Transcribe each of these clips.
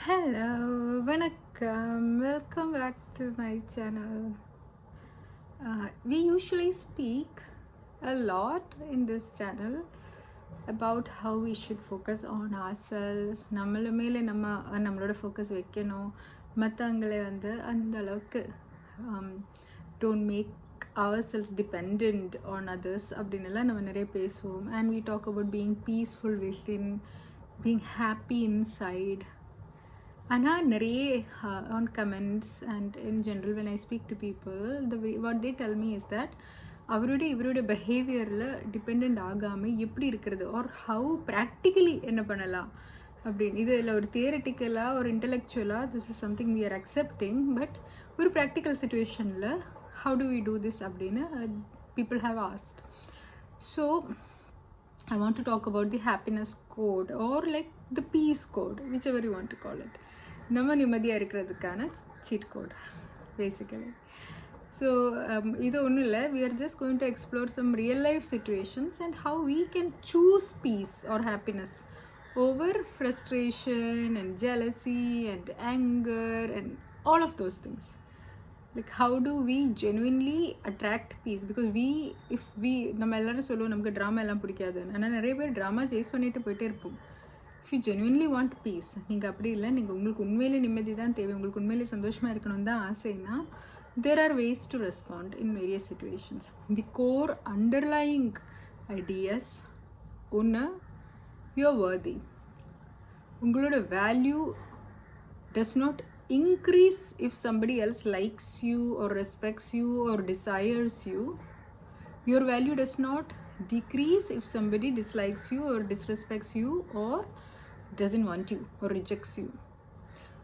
Hello, vanakkam. Welcome back to my channel. We usually speak a lot in this channel about how we should focus on ourselves. நம்மள மேலே நம்மளோட focus வைக்கணும். மற்றவங்களை அந்த அளவுக்கு don't make ourselves dependent on others அப்படின்னுலாம் நம்ம நிறைய பேசுவோம். And we talk about being peaceful within, being happy inside. ஆனால் நிறைய on comments and in general when I speak to people, what they tell me is that இவருடைய பிஹேவியரில் depend ஆகாமல் எப்படி இருக்கிறது ஆர் ஹவு ப்ராக்டிக்கலி என்ன பண்ணலாம் அப்படின்னு. இதில் ஒரு தியரட்டிக்கலாக ஒரு இன்டெலெக்சுவலாக this is something we are accepting, but ஒரு ப்ராக்டிக்கல் சுச்சுவேஷனில் how do we do this அப்படின்னு people have asked. So I want to talk about the happiness code or like the peace code, whichever you want to call it. நம்ம நிம்மதியாக இருக்கிறதுக்கான cheat code basically. So இது ஒன்றும் இல்லை, we are just going to explore some real life situations and how we can choose peace or happiness over frustration and jealousy and anger and all of those things. Like how do we genuinely attract peace? Because நம்ம எல்லாரும் சொல்லுவோம் நமக்கு drama எல்லாம் பிடிக்காதுன்னு. ஆனால் நிறைய பேர் drama chase பண்ணிட்டு போயிட்டே இருப்போம். If you genuinely want peace, நீங்கள் அப்படி இல்லை, நீங்கள் உங்களுக்கு உண்மையிலே நிம்மதி தான் தேவை, உங்களுக்கு உண்மையிலே சந்தோஷமாக இருக்கணும் தான் ஆசைன்னா, there are ways to respond in various situations. The core underlying ideas ஒன்று, you're worthy. உங்களோட value does not increase if somebody else likes you or respects you or desires you. Your value does not decrease if somebody dislikes you or disrespects you or doesn't want you or rejects you.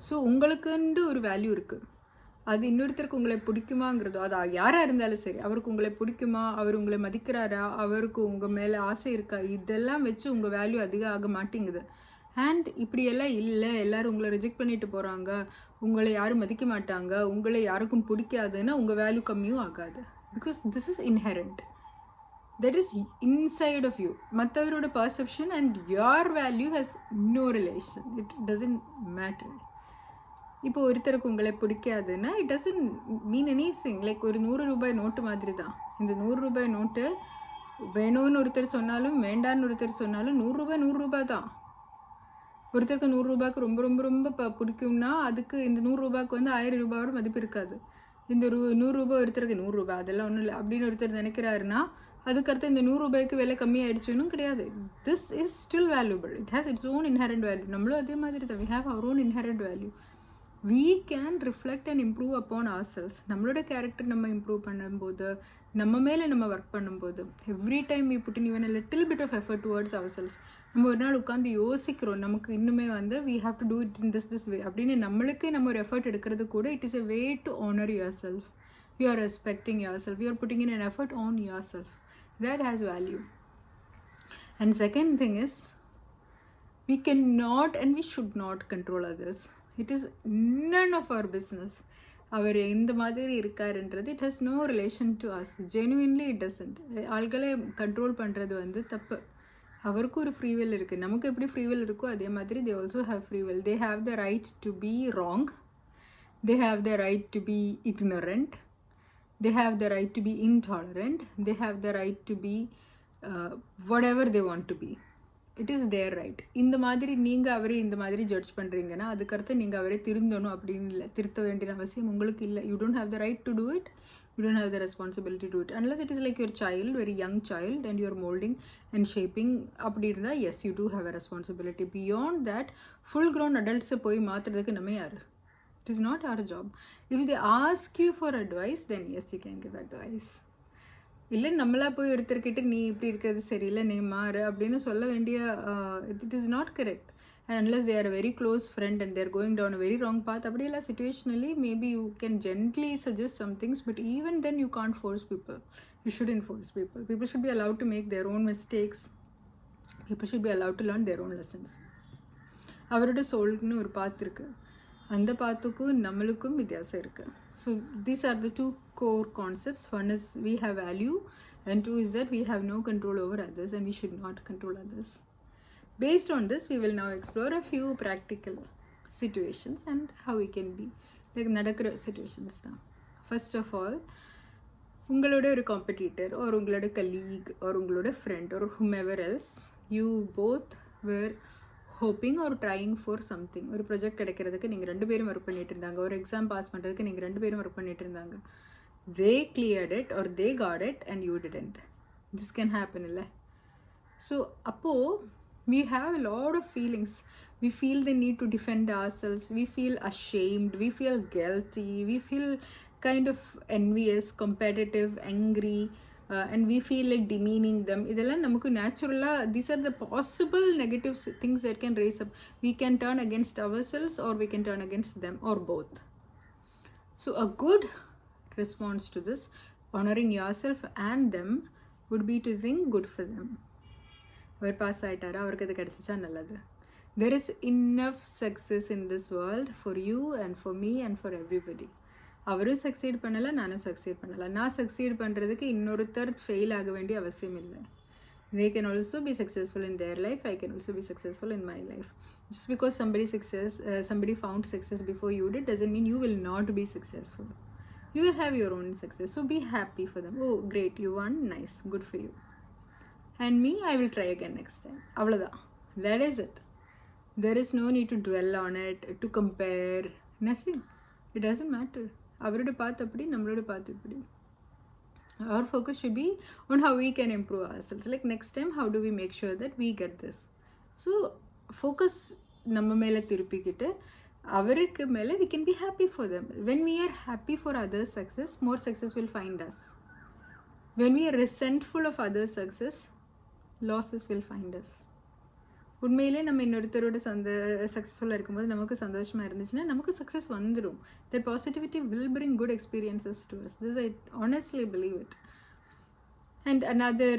So உங்களுக்குண்டு ஒரு value இருக்குது. அது இன்னொருத்தருக்கு உங்களை பிடிக்குமாங்கிறதோ, அது யாராக இருந்தாலும் சரி, அவருக்கு உங்களை பிடிக்குமா, அவர் உங்களை மதிக்கிறாரா, அவருக்கு உங்கள் மேலே ஆசை இருக்கா, இதெல்லாம் வச்சு உங்கள் வேல்யூ அதிகம் ஆக மாட்டேங்குது. அண்ட் இப்படியெல்லாம் இல்லை, எல்லோரும் உங்களை ரிஜெக்ட் பண்ணிட்டு போகிறாங்க, உங்களை யாரும் மதிக்க மாட்டாங்க, உங்களை யாருக்கும் பிடிக்காதுன்னா உங்கள் வேல்யூ கம்மியும் ஆகாது. Because this is inherent, that is inside of you. மற்றவரோட perception and your value has no relation, it doesn't matter. இப்போ ஒருத்தருக்கு உங்களை பிடிக்காதுன்னா it doesn't mean anything. Like ஒரு 100 ரூபாய் நோட்டு மாதிரி தான். இந்த 100 ரூபாய் நோட்டு வேணும்னு ஒருத்தர் சொன்னாலும் வேண்டான்னு ஒருத்தர் சொன்னாலும் 100 ரூபாய் தான். ஒருத்தருக்கு 100 ரூபாய்க்கு ரொம்ப ரொம்ப ரொம்ப பிடிக்கும்னா அதுக்கு இந்த 100 ரூபாய்க்கு 1000 ரூபாயோட மதிப்பு இருக்காது. இந்த 100 ரூபாய் ஒருத்தருக்கு 100 ரூபாய் அதெல்லாம் ஒன்றும் இல்லை அப்படின்னு ஒருத்தர் நினைக்கிறாருன்னா அதுக்கடுத்து இந்த 100 ரூபாய்க்கு விலை கம்மியாகிடுச்சுன்னு கிடையாது. This is still valuable, it has its own inherent value. நம்மளும் அதே மாதிரி தான், we have our own inherent value. we can reflect and improve upon ourselves. நம்மளோட கேரக்டர் நம்ம இம்ப்ரூவ் பண்ணும்போது, நம்ம மேலே நம்ம ஒர்க் பண்ணும்போது, every time we put in even a little bit of effort towards ourselves. நம்ம ஒரு நாள் உட்காந்து யோசிக்கிறோம், நமக்கு இன்னுமே we have to do it in this way அப்படின்னு நம்மளுக்கே நம்ம ஒரு எஃபர்ட் எடுக்கிறது கூட it is a way to honor yourself. You are respecting yourself, you are putting in an effort on yourself. That has value. And second thing is, we cannot and we should not control others. It is none of our business. அவர் எந்த மாதிரி இருக்காருன்றது it has no relation to us. Genuinely it doesn't. ஆள்களை control பண்ணுறது தப்பு. அவருக்கு ஒரு free will இருக்குது. நமக்கு எப்படி ஃப்ரீ வில் இருக்கோ அதே மாதிரி they also have free will. They have the right to be wrong. They have the right to be ignorant. They have the right to be intolerant. They have the right to be whatever they want to be. It is their right. இந்த மாதிரி நீங்கள் அவரை இந்த மாதிரி judge பண்ணுறீங்கன்னா அதுக்கடுத்து நீங்கள் அவரை திருந்தணும் அப்படின்னு இல்லை, திருத்த வேண்டிய அவசியம் உங்களுக்கு இல்லை. You don't have the right to do it. You don't have the responsibility to do it. Unless it is like your child, very young child, and you are molding and shaping அப்படி இருந்தால் yes, you do have a responsibility. Beyond that, full grown adults போய் மாற்றுறதுக்கு நம்ம யார்? It is not our job. If they ask you for advice, then yes, you can give advice. இல்லை நம்மளா போய் ஒருத்தர்கிட்ட நீ இப்படி இருக்கிறது சரியில்லை, நீ மாறு அப்படின்னு சொல்ல வேண்டிய it is not correct. And unless they are a very close friend and they are going down a very wrong path, அப்படியெல்லாம் situationally maybe you can gently suggest some things, but even then you can't force people. You shouldn't force people. People should be allowed to make their own mistakes. People should be allowed to learn their own lessons. அவரோட சோல்னு ஒரு பாத்து இருக்குது, அந்த பாத்துக்கும் நம்மளுக்கும் வித்தியாசம் இருக்குது. So these are the two core concepts. One is we have value and two is that we have no control over others and we should not control others. Based on this, we will now explore a few practical situations and how we can be. Like நடக்கிற situations தான். First of all, உங்களோட ஒரு competitor or உங்களோட colleague or உங்களோட friend or whomever else, you both were hoping or trying for something. ஒரு project கிடைக்கிறதுக்கு நீங்கள் 2 பேரும் ஒர்க் பண்ணிட்டு இருந்தாங்க, ஒரு எக்ஸாம் பாஸ் பண்ணுறதுக்கு நீங்கள் 2 பேரும் ஒர்க் பண்ணிட்டு இருந்தாங்க. They cleared it or they got it and you didn't. This can happen, இல்லை? So அப்போது we have a lot of feelings. We feel the need to defend ourselves, we feel ashamed, we feel guilty, we feel kind of envious, competitive, angry, and we feel like demeaning them. இதெல்லாம் நமக்கு நேச்சுரலாக, these are the possible negative things that can raise up. We can turn against ourselves or we can turn against them or both. So a good response to this, honoring yourself and them, would be to think good for them. அவர் pass ஆகிட்டாரா, அவருக்கு அது கிடச்சிச்சா நல்லது. There is enough success in this world for you and for me and for everybody. அவரும் succeed பண்ணலை, நானும் succeed பண்ணலை. நான் சக்சீட் பண்ணுறதுக்கு இன்னொருத்தர் ஃபெயில் ஆக வேண்டிய அவசியம் இல்லை. They can also be successful in their life, I can also be successful in my life. Just because somebody found success before you did doesn't mean you will not be successful. You will have your own success, so be happy for them. Oh great, you won, nice, good for you. And me, I will try again next time. அவ்வளோதான். That is it. There is no need to dwell on it, to compare, nothing. It doesn't matter. அவரோட பார்த்து அப்படி, நம்மளோட பார்த்து இப்படி. Our focus should be on how we can improve ourselves. Like next time, how do we make sure that we get this? So focus நம்ம மேலே திருப்பிக்கிட்டு அவருக்கு மேலே we can be happy for them. When we are happy for others' success, more success will find us. When we are resentful of others' success, losses will find us. உண்மையிலே நம்ம இன்னொருத்தரோட சக்ஸஸ்ஃபுல்லாக இருக்கும்போது நமக்கு சந்தோஷமாக இருந்துச்சுன்னா நமக்கு சக்ஸஸ் வந்துடும். That positivity will bring good experiences to us. This I honestly believe it. And another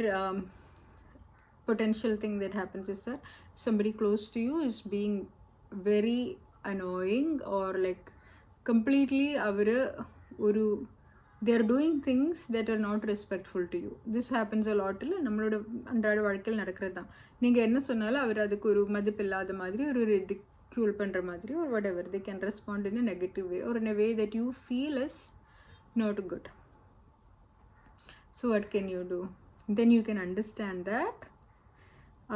potential thing that happens is that somebody close to you is being very annoying or like completely they are doing things that are not respectful to you. This happens a lot. இல்லை நம்மளோட அன்றாட வாழ்க்கையில் நடக்கிறது தான். நீங்கள் என்ன சொன்னாலும் அவர் அதுக்கு ஒரு மதிப்பில்லாத மாதிரி, ஒரு ரிடிக்யூல் பண்ணுற மாதிரி, or whatever, they can respond in a negative way or in a way that you feel is not good. So what can you do? Then you can understand that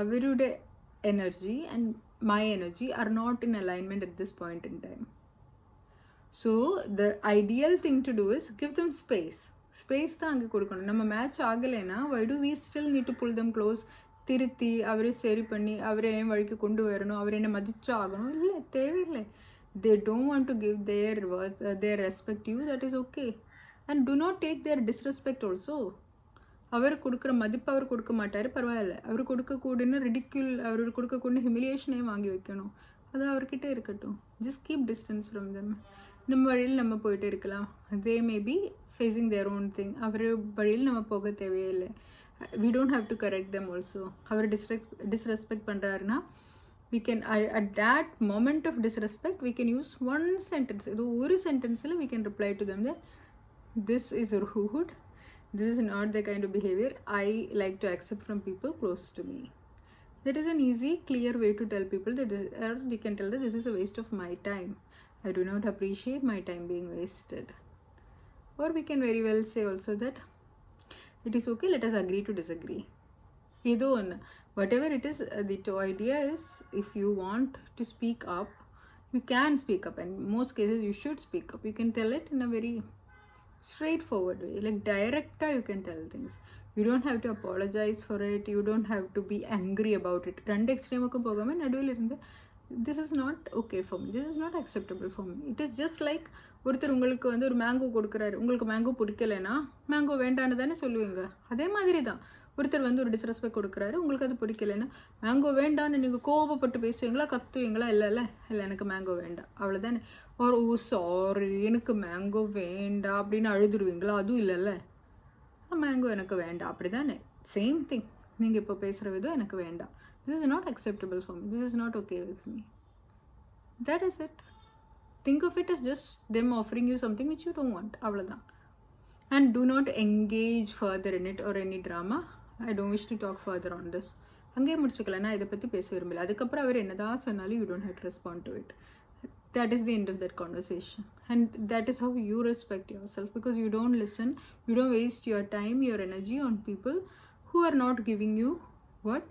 அவருடைய energy and my energy are not in alignment at this point in time. So the ideal thing to do is give them space. Space தான் அங்கே கொடுக்கணும். நம்ம match ஆகலைன்னா why do we still need to pull them close? திருத்தி அவரை சரி பண்ணி அவரை என் வழிக்கு கொண்டு வரணும், அவர் என்னை மதிச்சாகணும், இல்லை, தேவையில்லை. They don't want to give their worth, their respect to you, that is okay. And do not take their disrespect also. அவர் கொடுக்குற மதிப்பு அவர் கொடுக்க மாட்டார், பரவாயில்ல. அவர் கொடுக்கக்கூடன்னு ரிடிக்யூல், அவர் கொடுக்கக்கூடன்னு ஹியூமிலியேஷனே வாங்கி வைக்கணும், அது அவர்கிட்ட இருக்கட்டும். Just keep distance from them. நம்ம வழியில் நம்ம போயிட்டு இருக்கலாம். They may be facing their own thing. அவர் வழியில் நம்ம போக தேவையில்லை. we don't have to correct them also. Our disrespect பண்ணுறாருன்னா we can at that moment of disrespect we can use one sentence. இது ஒரு சென்டென்ஸில் we can reply to them that this is rude, this is not the kind of behavior I like to accept from people close to me. That is an easy, clear way to tell people that this, or you can tell that this is a waste of my time. I do not appreciate my time being wasted. Or we can very well say also that it is okay, let us agree to disagree. Either one, whatever it is, the idea is if you want to speak up, you can speak up, and in most cases you should speak up. You can tell it in a very straightforward way, like direct. You can tell things. You don't have to apologize for it. You don't have to be angry about it. ரெண்டு எக்ஸ்ட்ரீமுக்கும் போகாமல் நடுவில் இருந்து this is not okay for me, this is not acceptable for me. It is just like ஒருத்தர் உங்களுக்கு வந்து ஒரு mango கொடுக்குறாரு, உங்களுக்கு மேங்கோ பிடிக்கலைன்னா மேங்கோ வேண்டான்னு தானே சொல்லுவீங்க. அதே மாதிரி தான் ஒருத்தர் வந்து ஒரு டிஸ்ரெஸ்பெக்ட் கொடுக்குறாரு, உங்களுக்கு அது பிடிக்கலைன்னா மேங்கோ வேண்டான்னு நீங்கள் கோபப்பட்டு பேசுவீங்களா, கத்துவீங்களா? இல்லை எனக்கு மேங்கோ வேண்டாம், அவ்வளோதானே. ஒரு ஓ சாரி எனக்கு மேங்கோ வேண்டாம் அப்படின்னு அழுதுருவீங்களா? அதுவும் இல்லைல்ல, மேங்கோ எனக்கு வேண்டாம், அப்படி தானே. சேம் திங், நீங்கள் இப்போ பேசுகிற விதம் எனக்கு வேண்டாம். This is not acceptable for me, this is not okay with me. That is it. Think of it as just them offering you something which you don't want, avladhan. And do not engage further in it or any drama. I don't wish to talk further on this. அங்கே முடிச்சுக்கல, நான் இதை பற்றி பேச விரும்பல. அதுக்கப்புறம் அவர் என்னதான் சொன்னாலும் you don't have to respond to it. that is the end of that conversation. And that is how you respect yourself, because you don't listen, you don't waste your time, your energy on people who are not giving you what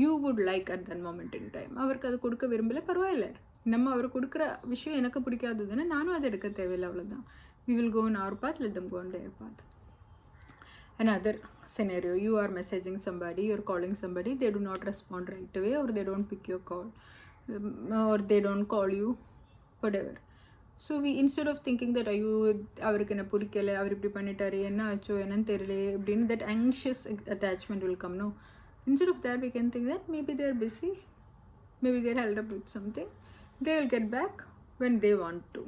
you would like at that moment in time. அவருக்கு அது கொடுக்க விரும்பல, பரவாயில்ல. நம்ம அவர் கொடுக்குற விஷயம் எனக்கு பிடிக்காததுன்னா நானும் அதை எடுக்க தேவையில்லை, அவ்வளோதான். We will go on our path, let them go on their path. Another scenario, you are messaging somebody, you're calling somebody, they do not respond right away, or they don't pick your call, or they don't call you, whatever. So we, instead of thinking that அவருக்கு என்ன பிடிக்கல, அவர் இப்படி பண்ணிட்டாரு, என்ன ஆச்சோ என்னன்னு தெரியல அப்படின்னு, that anxious attachment will come. No, instead of that we can think that maybe they're busy, maybe they're held up with something, they will get back when they want to.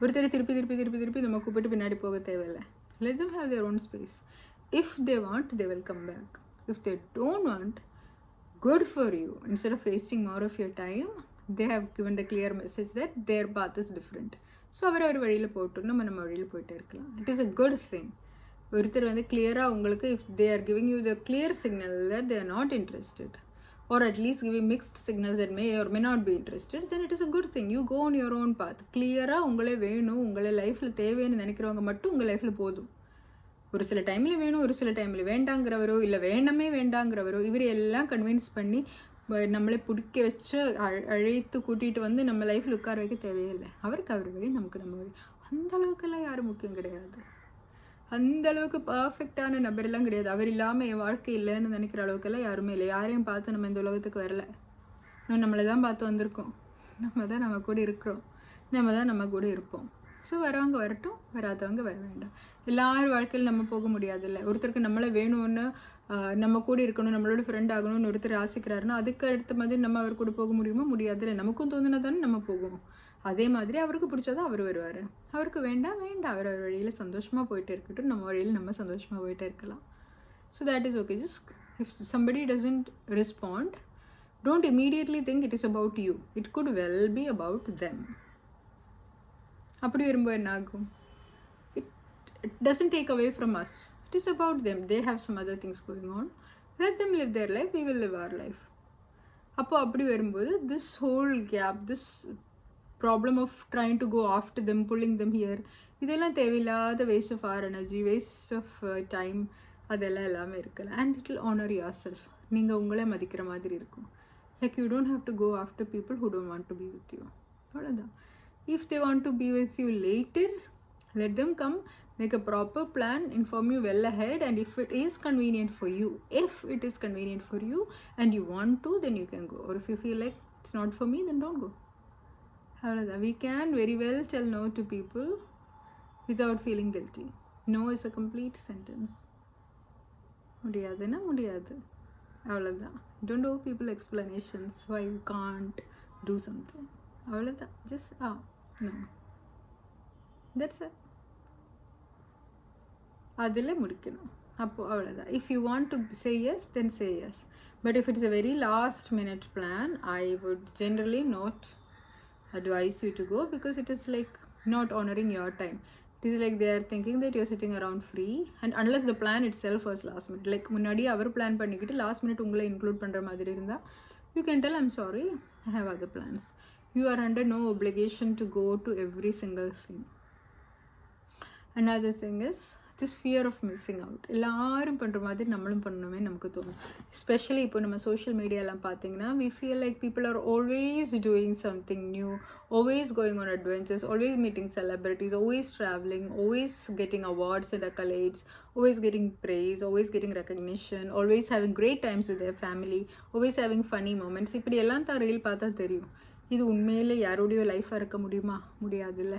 ஒருத்தர் திருப்பி திருப்பி திருப்பி திருப்பி நம்ம கூப்பிட்டு பின்னாடி போக தேவையில்லை. Let them have their own space. If they want, they will come back. If they don't want, good for you. Instead of wasting more of your time, they have given the clear message that their path is different. So அவர் வழியில் போட்டு நம்ம வழியில் போயிட்டே இருக்கலாம். It is a good thing. ஒருத்தர் வந்து கிளியராக உங்களுக்கு, if they are giving you the clear signal that they are not interested, or at least giving mixed signals that may or may not be interested, then it is a good thing. You go on your own path. கிளியராக உங்களே வேணும், உங்களை லைஃப்பில் தேவைன்னு நினைக்கிறவங்க மட்டும் உங்கள் லைஃப்பில் போதும். ஒரு சில டைமில் வேணும், ஒரு சில டைமில் வேண்டாங்கிறவரோ இல்லை வேணமே வேண்டாங்கிறவரோ இவர் எல்லாம் கன்வின்ஸ் பண்ணி நம்மளை பிடிக்க வச்சு அழைத்து கூட்டிகிட்டு வந்து நம்ம லைஃப்பில் உட்கார வைக்க தேவையில்லை. அவருக்கு அவர் வழி, நமக்கு நம்ம வழி. அந்த அளவுக்கெல்லாம் யாரும் முக்கியம் கிடையாது. அந்த அளவுக்கு பர்ஃபெக்டான நபரெல்லாம் கிடையாது. அவர் இல்லாமல் என் வாழ்க்கை இல்லைன்னு நினைக்கிற அளவுக்கெல்லாம் யாருமே இல்லை. யாரையும் பார்த்து நம்ம இந்த உலகத்துக்கு வரல, நம்மளை தான் பார்த்து வந்திருக்கோம். நம்ம தான் நம்ம கூட இருக்கிறோம், நம்ம தான் நம்ம கூட இருப்போம். ஸோ வரவங்க வரட்டும், வராதவங்க வர வேண்டாம். எல்லாரும் வாழ்க்கையில் நம்ம போக முடியாதுல்ல. ஒருத்தருக்கு நம்மளை வேணும்னு, நம்ம கூட இருக்கணும், நம்மளோட ஃப்ரெண்ட் ஆகணும்னு ஒருத்தர் ஆசைக்கிறாருன்னா அதுக்கு அடுத்த மாதிரி நம்ம அவர் கூட போக முடியுமா? முடியாதுல்ல. நமக்கும் தோணுனா தானே நம்ம போகணும். அதே மாதிரி அவருக்கு பிடிச்சதான் அவர் வருவார், அவருக்கு வேண்டாம் வேண்டாம், அவர் வழியில் சந்தோஷமாக போயிட்டே இருக்கட்டும், நம்ம வழியில் நம்ம சந்தோஷமாக போயிட்டே இருக்கலாம். So that is okay. Just if somebody doesn't respond, don't immediately think it is about you. It could well be about them. அப்படி வரும்போது என்ன ஆகும்? It doesn't take away from us. It is about them. They have some other things going on. Let them live their life, we will live our life. அப்போ அப்படி வரும்போது this whole gap, this problem of trying to go after them, pulling them here, இதெல்லாம் தேவையில்லாத waste of our energy, waste of time, அதெல்லாம் எல்லாமே இருக்கல. And it will honor yourself. நீங்கள் உங்களே மதிக்கிற மாதிரி இருக்கும். Like you don't have to go after people who don't want to be with you. அவ்வளோதான். If they want to be with you later, let them come, make a proper plan, inform you well ahead, and if it is convenient for you, and you want to, then you can go. Or if you feel like it's not for me, then don't go. We can very well tell no to people without feeling guilty. No is a complete sentence. முடியாதுன்னா முடியாது, அவ்வளோதான். Don't owe people explanations why you can't do something. அவ்வளோதான். Just no, that's it. அதில் முடிக்கணும். அப்போது அவ்வளோதான். If you want to say yes, then say yes. But if it's a very last minute plan, I would generally not advise you to go, because it is like not honoring your time. It is like they are thinking that you're sitting around free, and unless the plan itself was last minute, like முன்னாடி அவர் plan பண்ணிக்கிட்டு last minute உங்களை include பண்ணுற மாதிரி இருந்தால், you can tell, I'm sorry, I have other plans. You are under no obligation to go to every single thing. Another thing is this fear of missing out. எல்லாரும் பண்ணுற மாதிரி நம்மளும் பண்ணணுமே நமக்கு தோணும். எஸ்பெஷலி இப்போ நம்ம சோஷியல் மீடியாலாம் பார்த்தீங்கன்னா, we feel like people are always doing something new, always going on adventures, always meeting celebrities, always traveling, always getting awards and accolades, always getting praise, always getting recognition, always having great times with their family, always having funny moments. இப்படி எல்லாம் தான் reel பார்த்தா தெரியும். இது உண்மையிலே யாரோடைய லைஃபாக இருக்க முடியுமா? முடியாதுல்ல.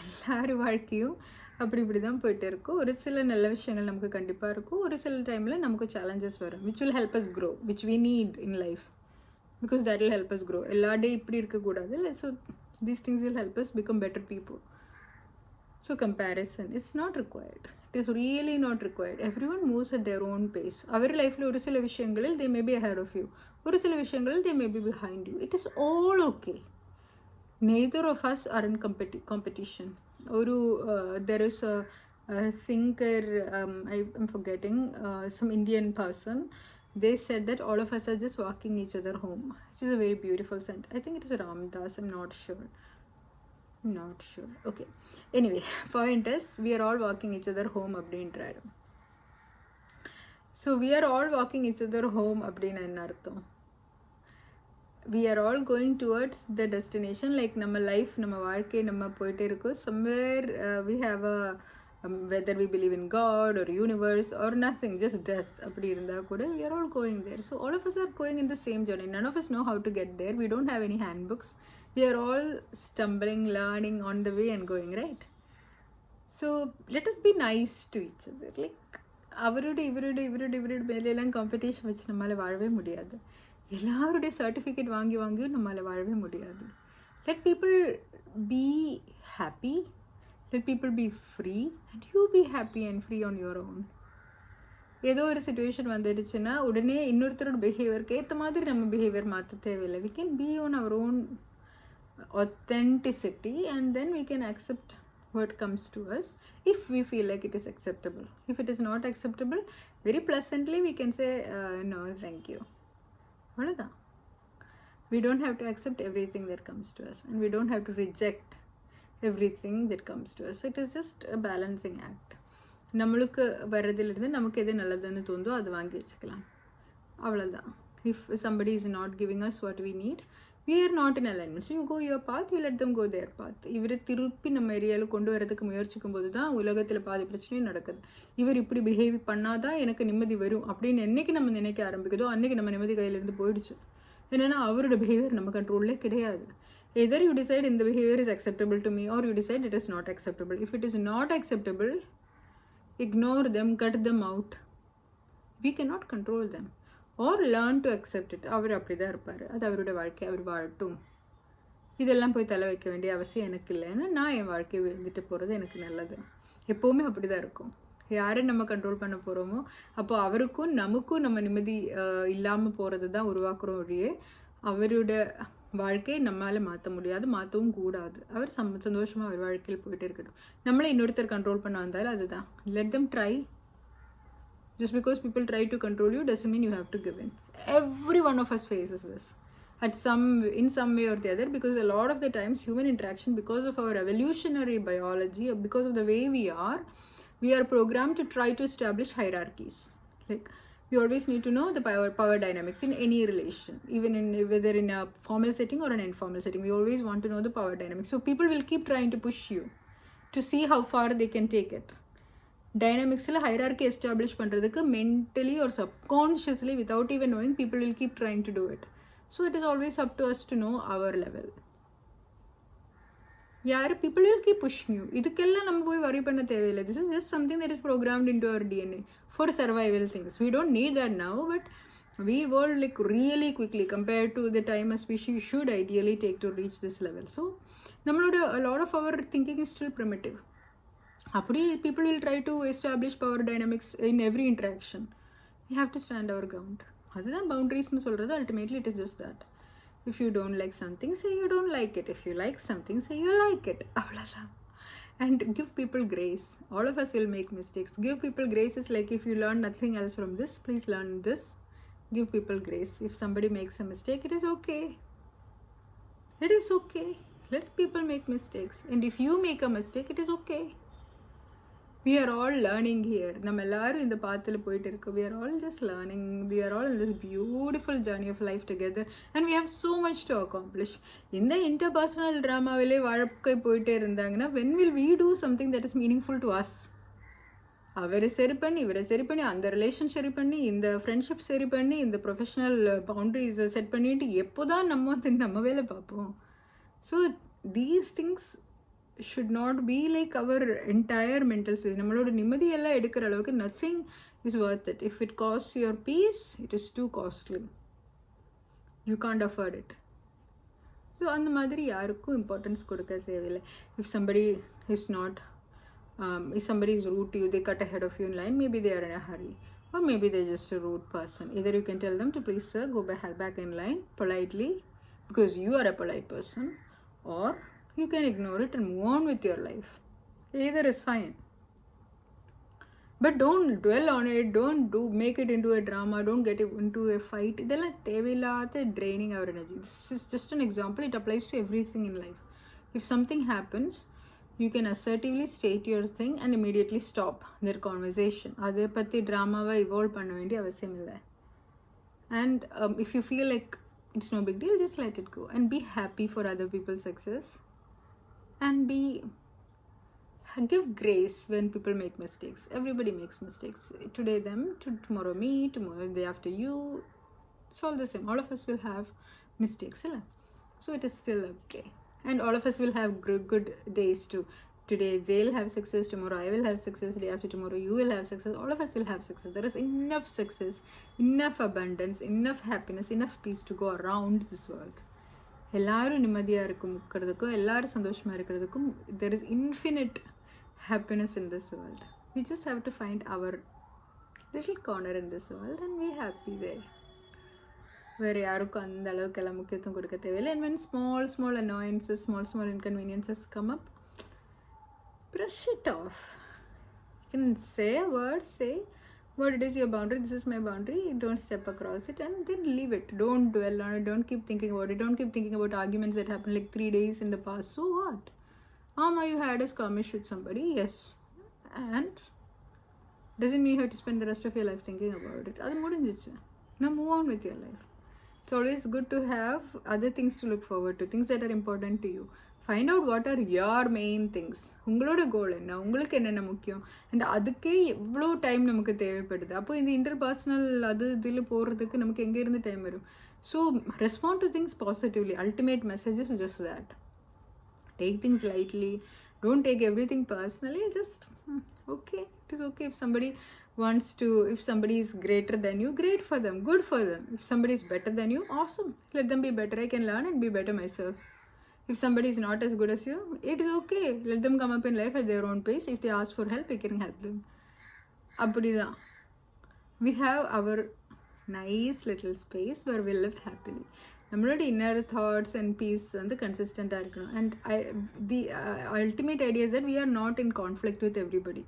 எல்லாரும் வாழ்க்கையும் அப்படி தான் போயிட்டு இருக்கும். ஒரு சில நல்ல விஷயங்கள் நமக்கு கண்டிப்பாக இருக்கும், ஒரு சில டைமில் நமக்கு சேலஞ்சஸ் வரும், which will help us grow, which we need in life, because that will help us grow. எல்லா டே இப்படி இருக்கக்கூடாது இல்லை. So these things will help us become better people. So comparison is not required. It is really not required. Everyone moves at their own pace. அவர் லைஃப்பில் ஒரு சில விஷயங்களில் they may be ahead of you, ஒரு சில விஷயங்களில் they may be behind you. It is all okay. Neither of us are in competition. There is a thinker, I'm forgetting, some Indian person. they said that all of us are just walking each other home, which is a very beautiful sentence. I think it is Ramdas, I'm not sure. Okay, anyway, point is we are all walking each other home அப்படின்றாரு. So we are all walking each other home அப்படின்னு என்ன அர்த்தம்? We are all going towards the destination, like நம்ம life, நம்ம வாழ்க்கை நம்ம போயிட்டே இருக்கோம். Somewhere we have a whether we believe in God or universe or nothing, just death அப்படி இருந்தால் கூட we are all going there. So all of us are going in the same journey. None of us know how to get there. We don't have any handbooks. We are all stumbling, learning on the way and going, right? So let us be nice to each other. Like இவருடைய மேலெல்லாம் competition வச்சு நம்மளால் வாழவே முடியாது. எல்லாருடைய certificate வாங்கியும் நம்மளால் வாழவே முடியாது. Let people be happy. Let people be free and you be happy and free on your own. ஏதோ ஒரு சிச்சுவேஷன் வந்துடுச்சுன்னா உடனே இன்னொருத்தரோட பிஹேவியருக்கு ஏற்ற மாதிரி நம்ம பிஹேவியர் மாற்ற தேவையில்லை. We can be on our own authenticity and then we can accept what comes to us if we feel like it is acceptable. If it is not acceptable, very pleasantly we can say no thank you. அவ்வளோதான். We don't have to accept everything that comes to us and we don't have to reject everything that comes to us. It is just a balancing act. நம்மளுக்கு வர்றதிலிருந்து நமக்கு எது நல்லதுன்னு தோந்தோ அது வாங்கி வச்சுக்கலாம், அவ்வளோதான். If somebody is not giving us what we need, we are not in alignment. So you go your path, you let them go their path. இவரை திருப்பி நம்ம ஏரியாவில் கொண்டு வரதுக்கு முயற்சிக்கும் போது தான் உலகத்தில் பாதி பிரச்சனையும் நடக்குது. இவர் இப்படி பிஹேவ் பண்ணாதான் எனக்கு நிம்மதி வரும் அப்படின்னு என்னைக்கு நம்ம நினைக்க ஆரம்பிக்குதோ அன்றைக்கி நம்ம நிம்மதி கையிலேருந்து போயிடுச்சு. என்னென்னா அவரோட பிஹேவியர் நம்ம கண்ட்ரோல்லே கிடையாது. Either you decide in the behavior is acceptable to me or you decide it is not acceptable. If it is not acceptable, ignore them, cut them out. We cannot control them. Or learn to accept it. அவர் அப்படி தான் இருப்பார், அது அவரோட வாழ்க்கை, அவர் வாழட்டும். இதெல்லாம் போய் தலை வைக்க வேண்டிய அவசியம் எனக்கு இல்லைன்னா நான் என் வாழ்க்கையை வந்துட்டு போகிறது எனக்கு நல்லது. எப்போவுமே அப்படி தான் இருக்கும். யாரை நம்ம கண்ட்ரோல் பண்ண போகிறோமோ அப்போ அவருக்கும் நமக்கும் நம்ம நிம்மதி இல்லாமல் போகிறது தான் உருவாக்குறோம் ஒழியே அவரோட வாழ்க்கையை நம்மளால் மாற்ற முடியாது, மாற்றவும் கூடாது. அவர் சந்தோஷமாக அவர் வாழ்க்கையில் போயிட்டே இருக்கட்டும். நம்மளே இன்னொருத்தர் கண்ட்ரோல் பண்ண வந்தாலும் அதுதான். Let them try. Just because people try to control you doesn't mean you have to give in. Every one of us faces this in some way or the other, because a lot of the times human interaction, because of our evolutionary biology, because of the way we are programmed to try to establish hierarchies. Like we always need to know the power dynamics in any relation, even in whether in a formal setting or an informal setting. We always want to know the power dynamics. So people will keep trying to push you to see how far they can take it. Dynamicsல hierarchy establish பண்றதுக்கு mentally or subconsciously without even knowing, people will keep trying to do it. So it is always up to us to know our level. people will keep pushing you. இதுக்கெல்லாம் நம்ம போய் worry பண்ண தேவையில்லை. This is just something that is programmed into our DNA for survival things. We don't need that now, but we evolved like really quickly compared to the time a species should ideally take to reach this level. So நம்மளோட a lot of our thinking is still primitive. அப்படி people will try to establish power dynamics in every interaction. We have to stand our ground. அதுதான் பவுண்டரிஸ்னு சொல்கிறது. Ultimately it is just that. If you don't like something, say you don't like it. If you like something, say you like it. அவ்வளோதான். And give people grace. All of us will make mistakes. Give people grace is like if you learn nothing else from this, please learn this. Give people grace. If somebody makes a mistake, it is okay. It is okay. Let people make mistakes. And if you make a mistake, it is okay. We are all learning here. நம்ம எல்லாரும் இந்த பாத்தில் போயிட்டு இருக்கோம். We are all just learning. We are all in this beautiful journey of life together and we have so much to accomplish. இந்த interpersonal dramaவிலே வாழ்க்கை போயிட்டே இருந்தாங்கன்னா when will we do something that is meaningful to us? அவரை சரி பண்ணி இவரை சரி பண்ணி அந்த ரிலேஷன் சரி பண்ணி இந்த ஃப்ரெண்ட்ஷிப் சரி பண்ணி இந்த ப்ரொஃபஷனல் பவுண்டரிஸை செட் பண்ணிட்டு எப்போ தான் நம்ம வேலை பார்ப்போம்? So these things should not be like our entire mental space. நம்மளோட நிம்மதியெல்லாம் எடுக்கிற அளவுக்கு nothing is worth it. If it costs your peace, it is too costly. You can't afford it. So அந்த மாதிரி யாருக்கும் இம்பார்ட்டன்ஸ் கொடுக்க தேவையில்லை. If somebody is not if somebody is rude to you, they cut ahead of you in line, maybe they are in a hurry or maybe they're just a rude person. Either you can tell them to please sir go back in line politely because you are a polite person, or you can ignore it and move on with your life. Either is fine. But don't dwell on it, don't make it into a drama, don't get it into a fight. இதெல்லாம் தேவையில்லாத draining our energy. This is just an example. It applies to everything in life. If something happens, you can assertively state your thing and immediately stop their conversation. அதை பற்றி ட்ராமாவை evolve பண்ண வேண்டிய அவசியம் இல்லை. And if you feel like it's no big deal, just let it go and be happy for other people's success, and give grace when people make mistakes. Everybody makes mistakes. Today them, tomorrow me, tomorrow day after you. It's all the same. All of us will have mistakes, so it is still okay. And all of us will have good days too. Today they'll have success, tomorrow I will have success, day after tomorrow you will have success. All of us will have success. There is enough success, enough abundance, enough happiness, enough peace to go around this world. எல்லாரும் நிம்மதியாக இருக்கிறதுக்கும் எல்லாரும் சந்தோஷமாக இருக்கிறதுக்கும் there is infinite happiness in this world. We just have to find our little corner in this world and be happy there. வேறு யாருக்கும் அந்த அளவுக்கெல்லாம் முக்கியத்துவம் கொடுக்க தேவையில்லை. And when small annoyances, small inconveniences come up, brush it off. You can say a word, say what it is your boundary, this is my boundary, don't step across it, and then leave it. Don't dwell on it, don't keep thinking about it, don't keep thinking about arguments that happened like 3 days in the past. So what? You had a skirmish with somebody, yes, and doesn't mean you have to spend the rest of your life thinking about it. Adu mudinjichu. Now move on with your life. It's always good to have other things to look forward to, things that are important to you. Find out what are your main things. உங்களோட கோல் என்ன, உங்களுக்கு என்னென்ன முக்கியம், and அதுக்கே எவ்வளோ time நமக்கு தேவைப்படுது. அப்போ இந்த இன்டர்பர்சனல் இதில் போகிறதுக்கு நமக்கு எங்கேருந்து டைம் வரும்? So respond to things positively. Ultimate message is just that. Take things lightly. Don't take everything personally. Just okay. It is okay if somebody wants to, if somebody is greater than you, great for them, good for them. If somebody is better than you, awesome. Let them be better. I can learn and be better myself. If somebody is not as good as you, it is okay. Let them come up in life at their own pace. If they ask for help, we can help them. Appadida. We have our nice little space where we live happily. நம்மளோட inner thoughts and peace வந்து கன்சிஸ்டண்ட்டாக இருக்கணும். And the ultimate idea is that we are not in conflict with everybody.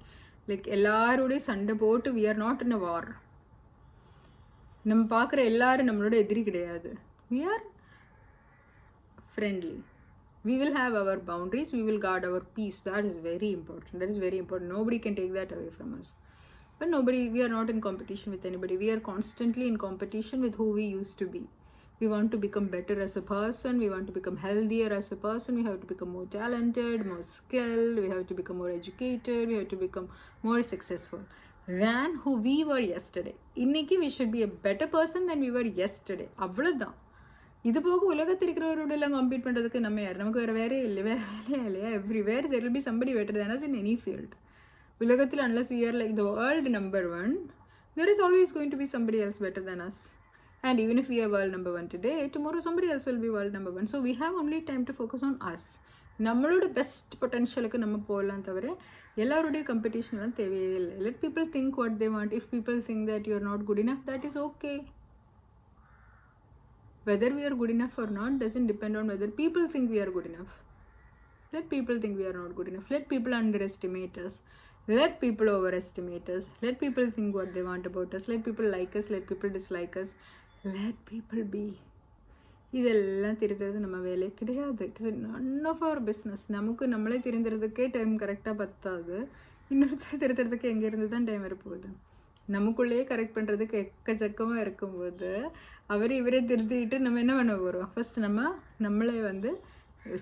Like எல்லாரோடையும் சண்டை போட்டு we are not in a war. நம்ம பார்க்குற எல்லாரும் நம்மளோட எதிரி கிடையாது. We are friendly. We will have our boundaries. We will guard our peace. That is very important. That is very important. Nobody can take that away from us. But we are not in competition with anybody. We are constantly in competition with who we used to be. We want to become better as a person. We want to become healthier as a person. We have to become more talented, more skilled. We have to become more educated. We have to become more successful than who we were yesterday. Inniki we should be a better person than we were yesterday. அவ்வளோதான். இது போக உலகத்தில் இருக்கிறவரோடலாம் compete பண்ணுறதுக்கு நம்ம யார்? நமக்கு வேலையே இல்லையா? Everywhere there will be somebody better than us in any field. உலகத்தில் unless we are like the world number one, there is always going to be somebody else better than us. And even if we are world number one today, tomorrow somebody else will be world number one. So we have only time to focus on us. நம்மளோட best பொட்டன்ஷியலுக்கு நம்ம போகலாம் தவிர எல்லாரோடைய கம்பெட்டிஷன்லாம் தேவையே இல்லை. Let people think what they want. If people think that you are not good enough, that is okay. Whether we are good enough or not doesn't depend on whether people think we are good enough. Let people think we are not good enough. Let people underestimate us. Let people overestimate us. Let people think what they want about us. Let people like us. Let people dislike us. Let people be. இதெல்லாம் திருத்துறது நம்ம வேலையே கிடையாது. It is none of our business. நமக்கு நம்மளே திருந்துறதுக்கே time கரெக்டாக பத்தாது. இன்னொருத்தர் திருத்துறதுக்கு எங்கேருந்து தான் டைம் வரப்போகுது? நமக்குள்ளேயே கரெக்ட் பண்ணுறதுக்கு எக்கச்சக்கமாக இருக்கும்போது இவரே திருத்திட்டு நம்ம என்ன பண்ண போகிறோம்? ஃபஸ்ட் நம்மளே வந்து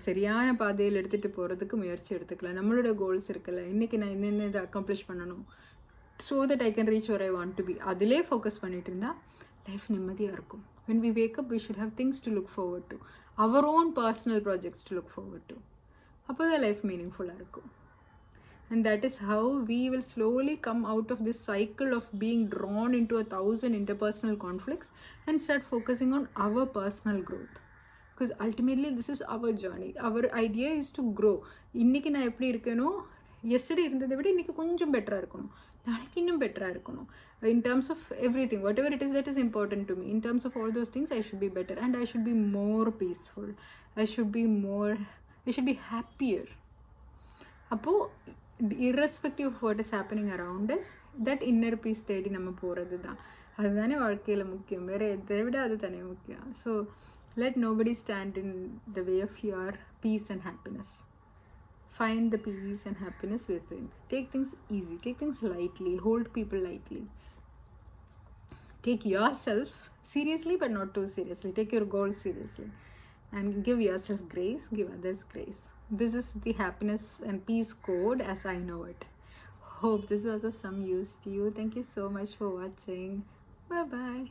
சரியான பாதையில் எடுத்துகிட்டு போகிறதுக்கு முயற்சி எடுத்துக்கலாம். நம்மளோட கோல்ஸ் இருக்குல்ல, இன்றைக்கி நான் இன்னும் இதை அக்காம்ப்ளிஷ் பண்ணணும், so that I can reach where I want to be. அதிலே ஃபோக்கஸ் பண்ணிட்டு இருந்தால் லைஃப் நிம்மதியாக இருக்கும். when we wake up we should have things to look forward to, our own personal projects to look forward to. அப்போ தான் life மீனிங்ஃபுல்லாக இருக்கும். And that is how we will slowly come out of this cycle of being drawn into 1,000 interpersonal conflicts and start focusing on our personal growth. Because ultimately this is our journey. Our idea is to grow. இன்னைக்கு நான் எப்படி இருக்கேனோ, yesterday இருந்ததை விட இன்னைக்கு கொஞ்சம் பெட்டராக இருக்கணும், நாளைக்கு இன்னும் பெட்டராக இருக்கணும். In terms of everything, whatever it is that is important to me, in terms of all those things, I should be better and I should be more peaceful. I should be happier. அப்போது irrespective of what is happening around us, that inner peace தேடி நம்ம போகிறது தான். அதுதானே வாழ்க்கையில் முக்கியம். வேறு எதை விட அது தானே முக்கியம். So let nobody stand in the way of your peace and happiness. Find the peace and happiness within. Take things easy, take things lightly, hold people lightly. Take yourself seriously, but not too seriously. Take your goals seriously and give yourself grace, give others grace. This is the happiness and peace code as I know it. Hope this was of some use to you. Thank you so much for watching. Bye bye.